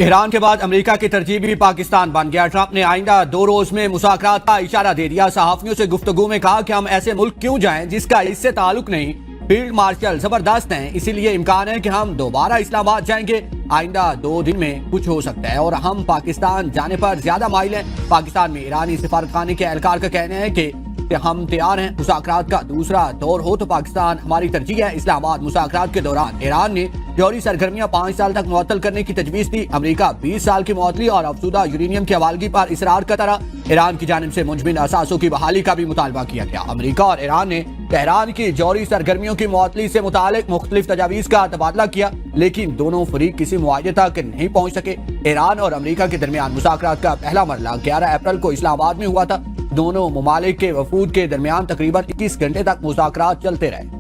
ایران کے بعد امریکہ کی ترجیح بھی پاکستان بن گیا۔ ٹرمپ نے آئندہ 2 روز میں مذاکرات کا اشارہ دے دیا۔ صحافیوں سے گفتگو میں کہا کہ ہم ایسے ملک کیوں جائیں جس کا اس سے تعلق نہیں۔ فیلڈ مارشل زبردست ہیں، اسی لیے امکان ہے کہ ہم دوبارہ اسلام آباد جائیں گے۔ آئندہ 2 دن میں کچھ ہو سکتا ہے اور ہم پاکستان جانے پر زیادہ مائل ہیں۔ پاکستان میں ایرانی سفارتخانے کے اہلکار کا کہنا ہے کہ ہم تیار ہیں، مذاکرات کا دوسرا دور ہو تو پاکستان ہماری ترجیح ہے۔ اسلام آباد مذاکرات کے دوران ایران نے جوہری سرگرمیاں 5 سال تک معطل کرنے کی تجویز دی۔ امریکہ 20 سال کی معطلی اور افزودہ یورینیم کی حوالگی پر اصرار کرتا رہا۔ ایران کی جانب سے منجمد اثاثوں کی بحالی کا بھی مطالبہ کیا گیا۔ امریکہ اور ایران نے تہران کی جوہری سرگرمیوں کی معطلی سے متعلق مختلف تجاویز کا تبادلہ کیا، لیکن دونوں فریق کسی معاہدے تک نہیں پہنچ سکے۔ ایران اور امریکہ کے درمیان مذاکرات کا پہلا مرحلہ 11 اپریل کو اسلام آباد میں ہوا تھا۔ دونوں ممالک کے وفود کے درمیان تقریباً 21 گھنٹے تک مذاکرات چلتے رہے۔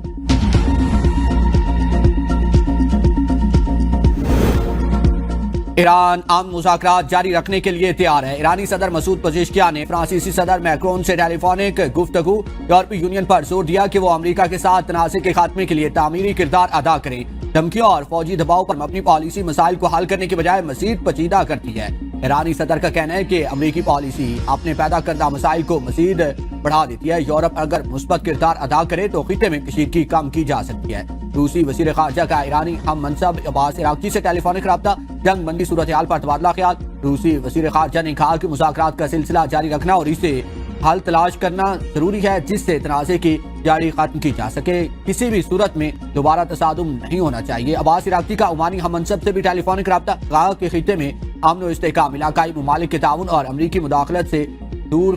ایران امن مذاکرات جاری رکھنے کے لیے تیار ہے۔ ایرانی صدر مسعود پزشکیان نے فرانسیسی صدر میکرون سے ٹیلی فونک گفتگو یورپی یونین پر زور دیا کہ وہ امریکہ کے ساتھ تنازع کے خاتمے کے لیے تعمیری کردار ادا کریں۔ دھمکیوں اور فوجی دباؤ پر مبنی پالیسی مسائل کو حل کرنے کے بجائے مزید پیچیدہ کرتی ہے۔ ایرانی صدر کا کہنا ہے کہ امریکی پالیسی اپنے پیدا کردہ مسائل کو مزید بڑھا دیتی ہے۔ یورپ اگر مثبت کردار ادا کرے تو خطے میں کشیدگی کم کی جا سکتی ہے۔ روسی وزیر خارجہ کا ایرانی ہم منصب عباس عراقچی سے ٹیلی فونک رابطہ، جنگ بندی صورتحال پر تبادلہ خیال۔ روسی وزیر خارجہ نے کہا کہ مذاکرات کا سلسلہ جاری رکھنا اور اسے حل تلاش کرنا ضروری ہے جس سے تنازع کی جاری ختم کی جا سکے۔ کسی بھی صورت میں دوبارہ تصادم نہیں ہونا چاہیے۔ عباس عراقچی کا عمانی ہم منصب سے بھی ٹیلی فونک رابطہ، کہا کہ خطے میں امن و استحکام علاقائی ممالک کے تعاون اور امریکی مداخلت سے دور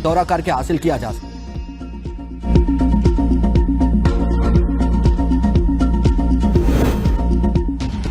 دورہ کر کے حاصل کیا جا سکتا ہے۔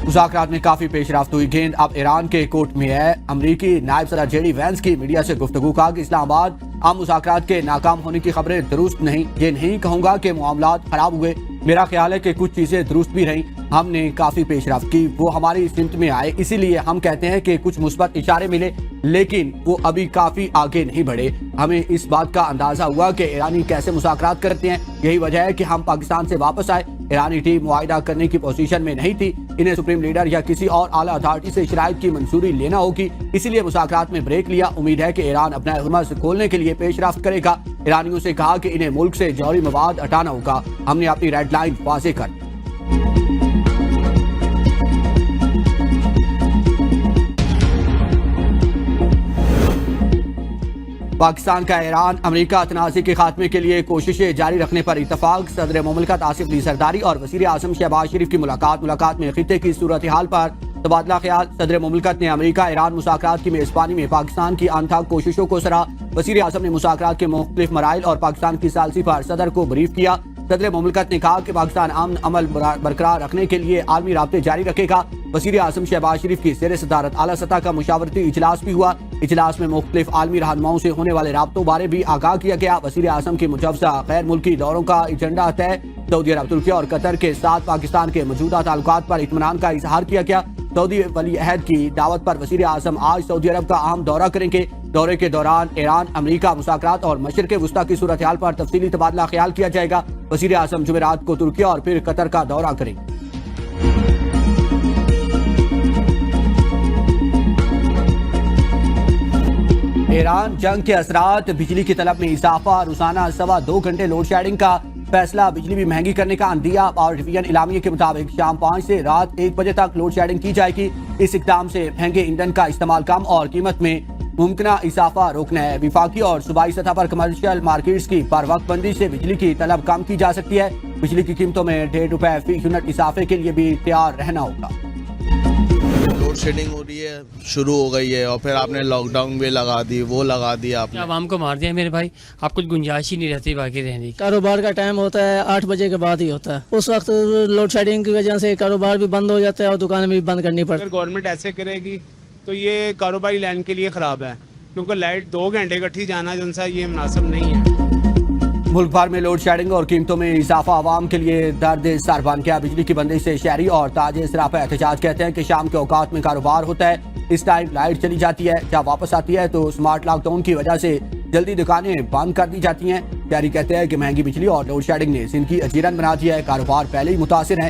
مذاکرات میں کافی پیش رفت ہوئی، گیند اب ایران کے کورٹ میں ہے۔ امریکی نائب صدر جے ڈی وینس کی میڈیا سے گفتگو، کہا کہ اسلام آباد عام مذاکرات کے ناکام ہونے کی خبریں درست نہیں۔ یہ نہیں کہوں گا کہ معاملات خراب ہوئے، میرا خیال ہے کہ کچھ چیزیں درست بھی رہیں۔ ہم نے کافی پیش رفت کی، وہ ہماری سمت میں آئے، اسی لیے ہم کہتے ہیں کہ کچھ مثبت اشارے ملے، لیکن وہ ابھی کافی آگے نہیں بڑھے۔ ہمیں اس بات کا اندازہ ہوا کہ ایرانی کیسے مذاکرات کرتے ہیں، یہی وجہ ہے کہ ہم پاکستان سے واپس آئے۔ ایرانی ٹیم معاہدہ کرنے کی پوزیشن میں نہیں تھی، انہیں سپریم لیڈر یا کسی اور اعلیٰ اتھارٹی سے شرائط کی منظوری لینا ہوگی، اسی لیے مذاکرات میں بریک لیا۔ امید ہے کہ ایران اپنا حرمت کھولنے کے لیے پیش رفت کرے گا۔ ایرانیوں سے کہا کہ انہیں ملک سے جوہری مواد ہٹانا ہوگا، ہم نے اپنی ریڈ لائن واضح کر دی۔ پاکستان کا ایران امریکہ تنازع کے خاتمے کے لیے کوششیں جاری رکھنے پر اتفاق۔ صدر مملکت آصف علی زرداری اور وزیر اعظم شہباز شریف کی ملاقات میں خطے کی صورتحال پر تبادلہ خیال۔ صدر مملکت نے امریکہ ایران مذاکرات کی میزبانی میں پاکستان کی انتھک کوششوں کو سراہا۔ وزیر اعظم نے مذاکرات کے مختلف مراحل اور پاکستان کی ثالثی پر صدر کو بریف کیا۔ صدر مملکت نے کہا کہ پاکستان امن عمل برقرار رکھنے کے لیے عالمی رابطے جاری رکھے گا۔ وزیر اعظم شہباز شریف کی زیر صدارت اعلیٰ سطح کا مشاورتی اجلاس بھی ہوا۔ اجلاس میں مختلف عالمی رہنماؤں سے ہونے والے رابطوں بارے بھی آگاہ کیا گیا۔ وزیر اعظم کے مجوزہ غیر ملکی دوروں کا ایجنڈا طے۔ سعودی عرب، ترکی اور قطر کے ساتھ پاکستان کے موجودہ تعلقات پر اطمینان کا اظہار کیا گیا۔ سعودی ولی عہد کی دعوت پر وزیر اعظم آج سعودی عرب کا اہم دورہ کریں گے۔ دورے کے دوران ایران امریکہ مذاکرات اور مشرق وسطیٰ کی صورتحال پر تفصیلی تبادلہ خیال کیا جائے گا۔ وزیر اعظم جمعرات کو ترکی اور پھر قطر کا دورہ کریں گے۔ ایران جنگ کے اثرات، بجلی کی طلب میں اضافہ، روزانہ 2.25 گھنٹے لوڈ شیڈنگ کا فیصلہ، بجلی بھی مہنگی کرنے کا عندیہ۔ پاور ڈویژن اعلامیے کے مطابق شام 5 سے رات 1 بجے تک لوڈ شیڈنگ کی جائے گی۔ اس اقدام سے مہنگے ایندھن کا استعمال کم اور قیمت میں ممکنہ اضافہ روکنا ہے۔ وفاقی اور صوبائی سطح پر کمرشل مارکیٹس کی پر وقت بندی سے بجلی کی طلب کم کی جا سکتی ہے۔ بجلی کی قیمتوں میں ₹1.5 فی یونٹ اضافے کے لیے بھی تیار رہنا ہوگا۔ لوڈ شیڈنگ ہو رہی ہے، شروع ہو گئی ہے، اور پھر آپ نے لاک ڈاؤن بھی لگا دی، وہ لگا دیا آپ نے، عوام کو مار دیا میرے بھائی۔ آپ کچھ گنجائش ہی نہیں رہتی باقی رہنے کی۔ کاروبار کا ٹائم ہوتا ہے 8 بجے کے بعد ہی ہوتا ہے، اس وقت لوڈ شیڈنگ کی وجہ سے کاروبار بھی بند ہو جاتا ہے اور دکانیں بھی بند کرنی پڑتی ہیں۔ اگر گورنمنٹ ایسے کرے گی تو یہ کاروباری لائن کے لیے خراب ہے، کیونکہ لائٹ 2 گھنٹے کٹھی جانا جن سا یہ مناسب نہیں ہے۔ ملک بھر میں لوڈ شیڈنگ اور قیمتوں میں اضافہ عوام کے لیے درد سر بن گیا۔ بجلی کی بندش سے شہری اور تاجر سراپا احتجاج کہتے ہیں کہ شام کے اوقات میں کاروبار ہوتا ہے، اس ٹائم لائٹ چلی جاتی ہے، جب واپس آتی ہے تو سمارٹ لاک ڈاؤن کی وجہ سے جلدی دکانیں بند کر دی جاتی ہیں۔ شہری کہتے ہیں کہ مہنگی بجلی اور لوڈ شیڈنگ نے زندگی اجیرن بنا دیا ہے، کاروبار پہلے ہی متاثر ہیں۔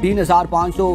3,500